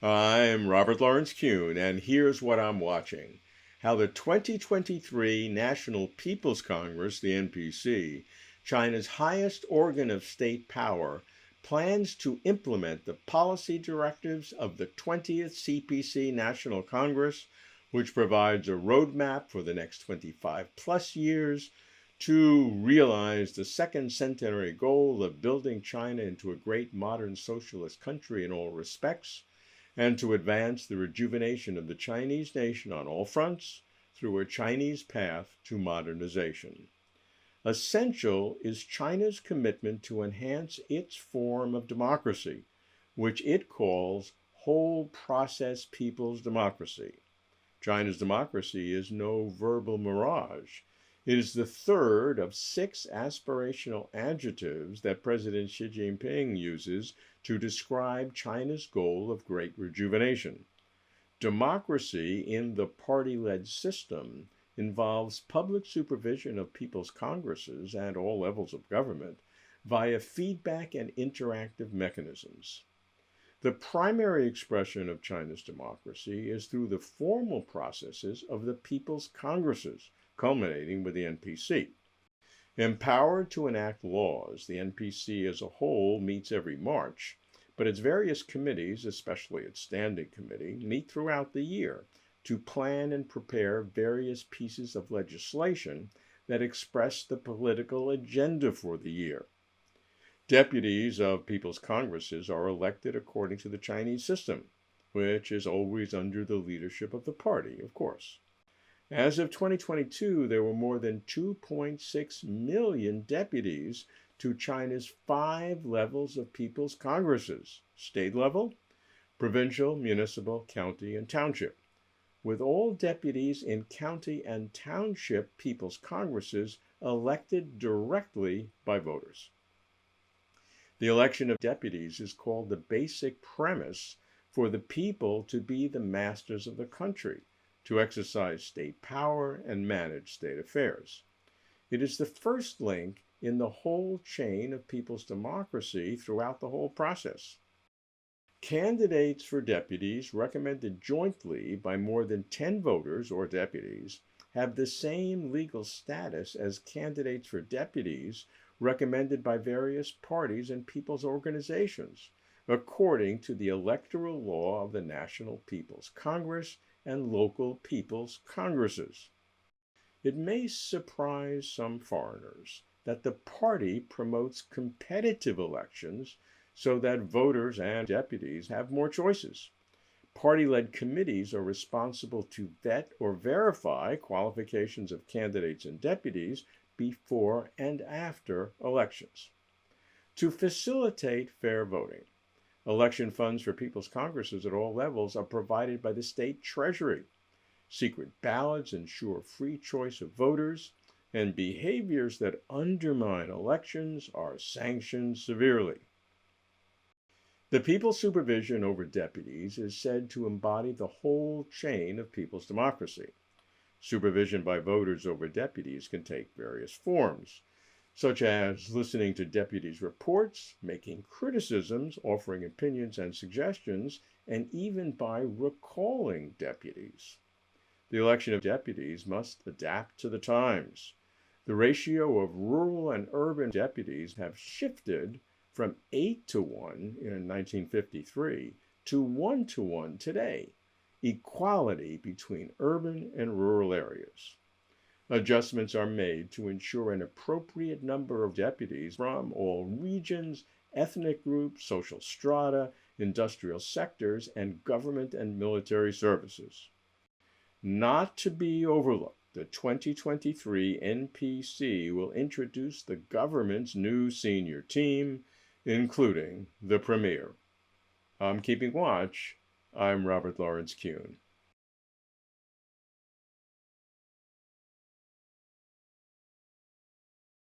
I'm Robert Lawrence Kuhn, and here's what I'm watching. How the 2023 National People's Congress, the NPC, China's highest organ of state power, plans to implement the policy directives of the 20th CPC National Congress, which provides a roadmap for the next 25 plus years to realize the second centenary goal of building China into a great modern socialist country in all respects, and to advance the rejuvenation of the Chinese nation on all fronts through a Chinese path to modernization. Essential is China's commitment to enhance its form of democracy, which it calls whole process people's democracy. China's democracy is no verbal mirage. It is the third of 6 aspirational adjectives that President Xi Jinping uses to describe China's goal of great rejuvenation. Democracy in the party-led system involves public supervision of people's congresses and all levels of government via feedback and interactive mechanisms. The primary expression of China's democracy is through the formal processes of the people's congresses, culminating with the NPC. Empowered to enact laws, the NPC as a whole meets every March, but its various committees, especially its standing committee, meet throughout the year to plan and prepare various pieces of legislation that express the political agenda for the year. Deputies of people's congresses are elected according to the Chinese system, which is always under the leadership of the party, of course. As of 2022, there were more than 2.6 million deputies to China's 5 levels of people's congresses: state level, provincial, municipal, county, and township, with all deputies in county and township people's congresses elected directly by voters. The election of deputies is called the basic premise for the people to be the masters of the country, to exercise state power and manage state affairs. It is the first link in the whole chain of people's democracy throughout the whole process. Candidates for deputies recommended jointly by more than 10 voters or deputies have the same legal status as candidates for deputies recommended by various parties and people's organizations, according to the electoral law of the National People's Congress and local people's congresses. It may surprise some foreigners that the party promotes competitive elections so that voters and deputies have more choices. Party-led committees are responsible to vet or verify qualifications of candidates and deputies before and after elections. To facilitate fair voting, election funds for people's congresses at all levels are provided by the state treasury. Secret ballots ensure free choice of voters, and behaviors that undermine elections are sanctioned severely. The people's supervision over deputies is said to embody the whole chain of people's democracy. Supervision by voters over deputies can take various forms, such as listening to deputies' reports, making criticisms, offering opinions and suggestions, and even by recalling deputies. The election of deputies must adapt to the times. The ratio of rural and urban deputies have shifted from 8-to-1 in 1953 to 1-to-1 today. Equality between urban and rural areas. Adjustments are made to ensure an appropriate number of deputies from all regions, ethnic groups, social strata, industrial sectors, and government and military services. Not to be overlooked, the 2023 NPC will introduce the government's new senior team, including the Premier. I'm keeping watch. I'm Robert Lawrence Kuhn.